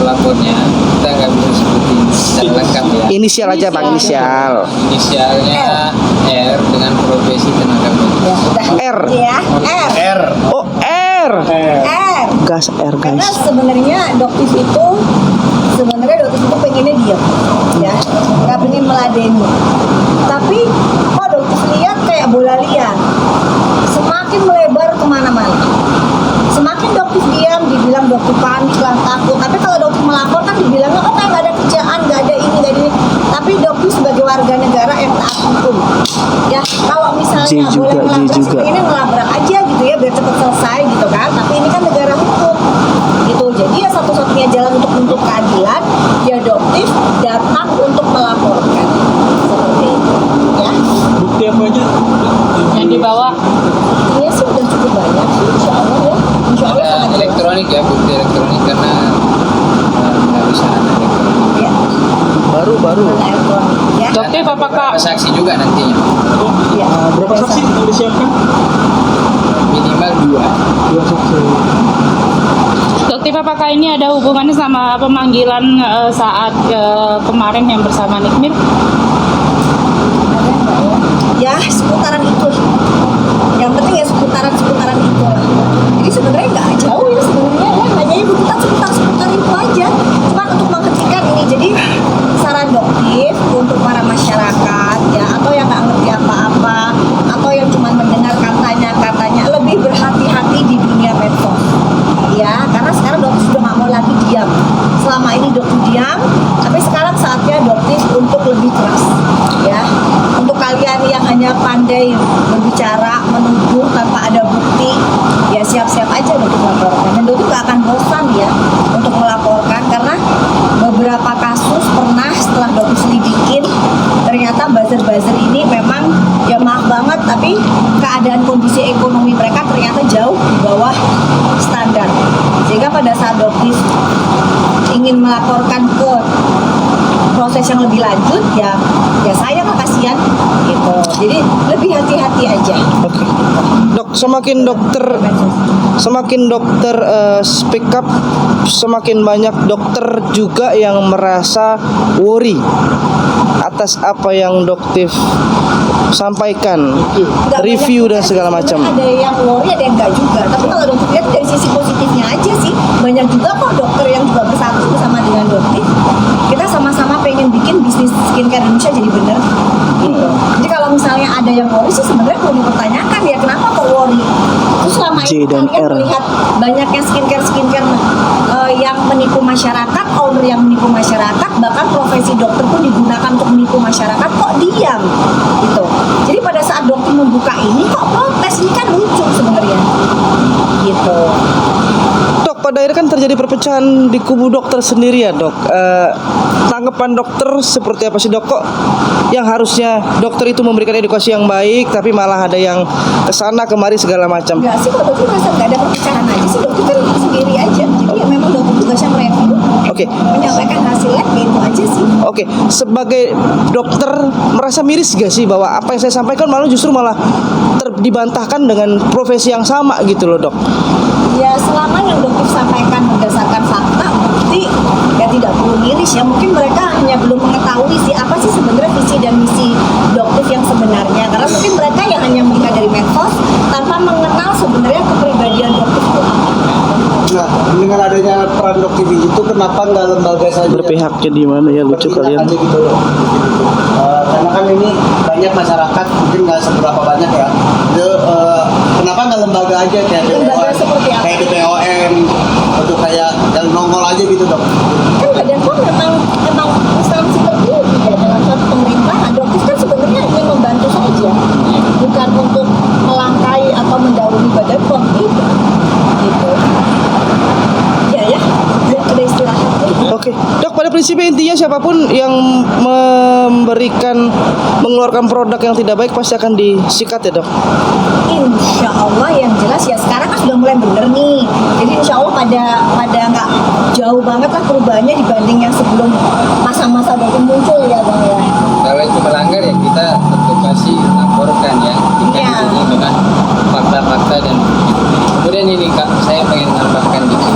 pelapornya kita nggak bisa sebutin secara lengkap ya. Inisial aja bang, inisial. Inisialnya R dengan profesi tenaga medis. R. Ya, R. Oh R. R. Gas R Karena guys. sebenarnya dokter itu pengennya diam, ya, nggak pengen meladeni. Tapi kok dokter lihat kayak bola liar, semakin melebar kemana-mana. Semakin dokter diam, dibilang dokter panik lah, takut. Tapi kalau dokter melaporkan, dibilangnya oh kayak nggak ada kerjaan, nggak ada ini, nggak ada ini. Tapi dokter sebagai warga negara yang taat hukum, ya, kalau misalnya boleh ngelabrak, sebenarnya ngelabrak aja gitu ya, biar cepat selesai gitu kan. Tapi ini kan negara hukum, gitu. Jadi ya satu-satunya jalan untuk menuntut keadilan, ya dokter datang untuk melaporkan, seperti itu, ya. Bukti apa aja yang dibawa? Buktinya sih udah cukup banyak sih, insya Allah ya. Insya Allah Ada sangat jelas. elektronik ya, bukti elektronik karena nggak bisa ada elektronik. Ya, Baru. mana elektronik, ya. Dokter apakah Beberapa saksi juga nantinya, Ya. berapa saksi yang disiapkan? minimal 2. 2 saksi. Dokter apakah ini ada hubungannya sama pemanggilan saat kemarin yang bersama Nikmir? Ada nggak ya? Ya seputaran itu. Yang penting ya seputaran itu lah. Jadi sebenarnya nggak jauh ya sebenarnya ya, hanya berputar seputar itu aja. Cuma untuk menghentikan ini, jadi saran dokter untuk para masyarakat ya, atau yang nggak ngerti apa-apa, atau yang cuma mendengar katanya lebih berhati-hati di dunia medsos. Ya, karena sekarang dokter sudah nggak mau lagi diam. Selama ini dokter diam, tapi sekarang saatnya dokter untuk lebih keras. Ya, untuk kalian yang hanya pandai berbicara, menuduh tanpa ada bukti, ya siap-siap aja dokter melaporkan. Dan dokter nggak akan bosan ya untuk melaporkan, karena beberapa kasus pernah setelah dokter selidikin, ternyata buzzer-buzzer ini memang ya maaf banget, tapi keadaan kondisi ekonomi mereka ternyata jauh di bawah standar. Sehingga pada saat dokter ingin melaporkan ke proses yang lebih lanjut, ya sayang lah, kasihan gitu. Jadi lebih hati-hati aja. Oke. Dok, semakin dokter speak up, semakin banyak dokter juga yang merasa worry atas apa yang dokter sampaikan, Nggak review banyak dan juga segala sih, macam. sebenarnya ada yang worry, ada yang enggak juga. Tapi kalau dokter lihat dari sisi positifnya aja sih, banyak juga kok dokter yang juga bersatu bersama dengan dokter. Kita sama-sama pengen bikin bisnis skincare Indonesia jadi bener gitu. Jadi kalau misalnya ada yang worry sih, sebenarnya perlu dipertanyakan ya, kenapa kok worry. Terus selama J ini dan kalian R. melihat banyaknya skincare yang menipu masyarakat, owner yang menipu masyarakat, bahkan profesi dokter pun digunakan untuk menipu masyarakat, kok diam gitu. Jadi pada saat dokter membuka ini kok protes, ini kan lucu sebenarnya gitu. Dok, pada akhirnya kan terjadi perpecahan di kubu dokter sendiri ya dok. Tanggapan dokter seperti apa sih dok? Kok yang harusnya dokter itu memberikan edukasi yang baik, tapi malah ada yang kesana kemari segala macam. Enggak sih, kalau dokter merasa nggak ada perpecahan aja sih, dokter kan sendiri aja. Jadi ya memang dokter tugasnya mereview, Oke. menyampaikan hasilnya, gitu aja sih. Oke, sebagai dokter merasa miris gak sih bahwa apa yang saya sampaikan malah justru dibantahkan dengan profesi yang sama gitu loh dok? Ya selama yang dokter sampaikan berdasarkan fakta, bukti, ya tidak perlu miris ya. Mungkin mereka hanya belum mengetahui sih apa sih sebenarnya visi dan misi dokter yang sebenarnya. Karena mungkin mereka yang hanya melihat dari medsos tanpa mengenal sebenarnya kepribadian dokter itu apa. Nah, dengan adanya peran dokter itu, kenapa nggak lembaga saja? Berpihaknya di mana ya, lucu Berpihak kalian. aja gitu loh. Karena kan ini banyak masyarakat, mungkin nggak seberapa banyak ya. Kenapa nggak lembaga aja kayak Lembaga seperti apa? kayak BPOM, untuk kayak yang nongol aja gitu dok? Kan Badan POM memang instansi tertinggi ya dalam suatu pemerintahan. Dokter kan sebenarnya ingin membantu saja, bukan untuk melangkai atau mendahului Badan POM itu. Gitu. Ya, udah istirahat. Oke, dok, pada prinsipnya intinya siapapun yang mengeluarkan produk yang tidak baik pasti akan disikat ya dok. Insya Allah yang jelas ya sekarang kan sudah mulai bener nih. Jadi insya Allah pada nggak jauh banget lah perubahannya dibanding yang sebelum masa-masa dokter muncul ya bang ya. Kalau itu melanggar ya kita tentu pasti laporkan ya. Kita Iya. ini dengan fakta-fakta dan kemudian ini Kak, saya pengen tambahkan dikit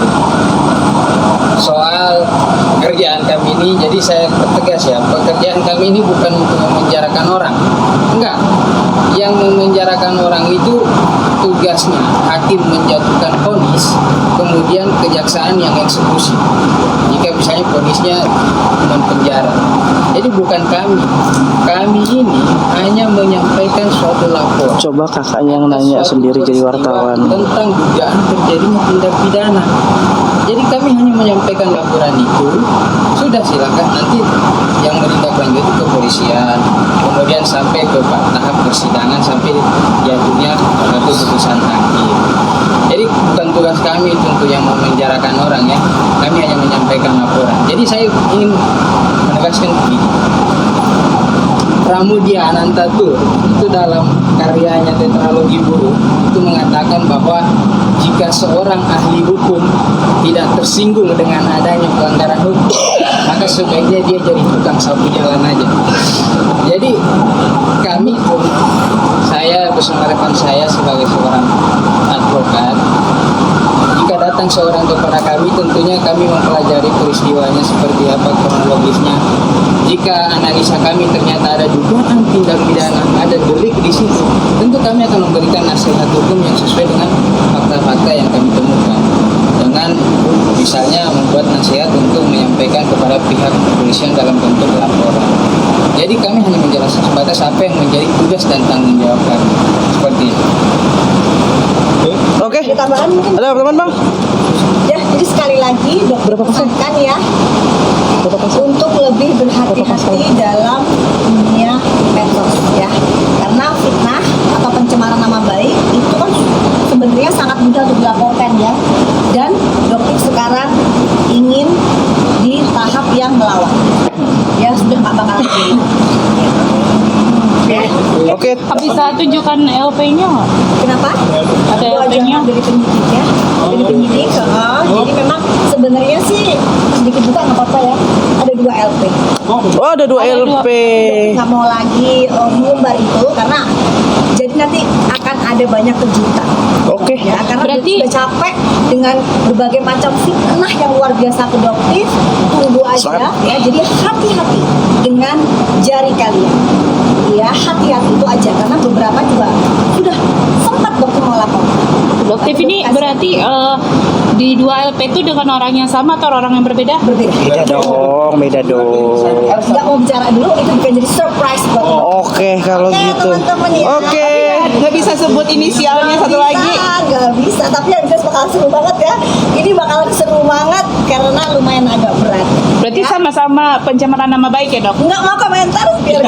soal saya tegas ya, pekerjaan kami ini bukan untuk memenjarakan orang. Enggak. Yang memenjarakan orang itu tugasnya hakim menjatuhkan vonis, kemudian kejaksaan yang eksekusi. Jika misalnya vonisnya penjara. Jadi bukan kami. Kami ini hanya menyampaikan suatu lapor. Coba kakaknya yang nanya sendiri jadi wartawan. Tentang dugaan terjadinya tindak pidana. Jadi kami hanya menyampaikan laporan itu. Sudah silakan nanti yang menindaklanjuti kepolisian, kemudian sampai ke tahap persidangan sampai jatuhnya satu putusan hakim. Jadi bukan tugas kami untuk yang memenjarakan orang ya. Kami hanya menyampaikan laporan. Jadi saya ingin menegaskan begini. Pramudia Anantatur itu dalam karyanya Tetralogi Buruk itu mengatakan bahwa jika seorang ahli hukum tidak tersinggung dengan adanya pelanggaran hukum, maka sebaiknya dia jadi tukang sapu jalan aja. Jadi kami pun, saya bersama rekan saya sebagai seorang advokat, jika datang seorang kepada kami, tentunya kami mempelajari peristiwanya seperti apa kronologisnya. Jika analisa kami ternyata ada dugaan tindak pidana, ada delik di situ, tentu kami akan memberikan nasihat hukum yang sesuai dengan fakta-fakta yang kami temukan. Dengan misalnya membuat nasihat untuk menyampaikan kepada pihak kepolisian dalam bentuk laporan. Jadi kami hanya menjelaskan sebatas apa yang menjadi tugas dan tanggung jawab kami. Seperti itu. Oke. Ada tambahan mungkin? Ada teman bang? Ya, jadi sekali lagi Berapa persen? pesankan ya untuk lebih berhati-hati dalam dunia medsos ya, karena fitnah atau pencemaran nama baik itu kan sebenarnya sangat mudah untuk dilaporkan ya, dan dokter sekarang ingin di tahap yang melawan ya, sudah nggak bakal lagi ya. Oke. Bisa tunjukkan LP-nya nggak? Kenapa? Ada Itu LP-nya? aja dari penyidik ya, dari penyidik. Jadi memang sebenarnya sih sedikit buka nggak apa-apa ya. Ada 2 LP. Oh ada 2 Ada dua. LP. Nggak mau lagi mengumbar itu karena jadi nanti akan ada banyak kejutan. Oke. Ya, karena Berarti- sudah capek dengan berbagai macam fitnah yang luar biasa produktif. Tunggu aja Semangat. ya. Jadi hati-hati dengan jari kalian. Ya, hati-hati itu aja karena beberapa juga sudah sempat dokter mau lapor. Dokter ini berarti di 2 LP itu dengan orang yang sama atau orang yang berbeda? Berbeda. Beda dong, beda dong. Nggak mau bicara dulu, itu bukan jadi surprise buat teman. Oke kalau Oke, gitu. teman-teman ya. Oke. Nggak bisa sebut inisialnya satu lagi. Nggak bisa, tapi yang jelas bakal seru banget ya. Ini bakalan seru banget karena lumayan agak berat. Berarti Ya. sama-sama pencemaran nama baik ya dok? Nggak mau komentar biar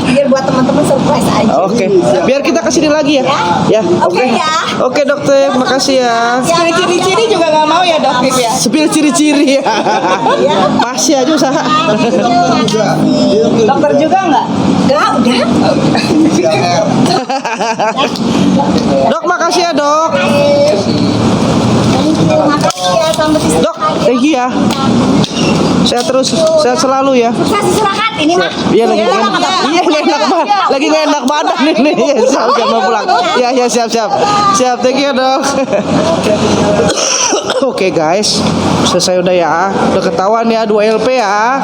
biar buat teman-teman surprise aja. Oke. Biar kita kesini lagi ya. Ya. Oke ya. Oke dokter, makasih ya. Ya, Ciri-ciri juga nggak mau ya dok Pip ya. Spill ciri-ciri ya. Masih aja usaha. Dokter juga nggak? Nggak, udah. Dok makasih ya dok. Makasih ya, sampai di Dok, thank you ya. Saya terus, saya selalu ya. Sukses istirahat ini mah. Iya lagi Ya, nggak enak. Iya nggak enak banget. Lagi nggak enak badan ini. Iya siap siap mau pulang. Iya iya siap siap. Siap thank you dok. Oke guys, selesai udah ya. Udah ketahuan ya 2 LP ya.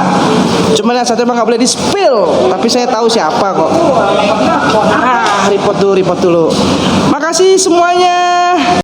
Cuman yang satu emang nggak boleh di spill. Tapi saya tahu siapa kok. Report dulu. Makasih semuanya.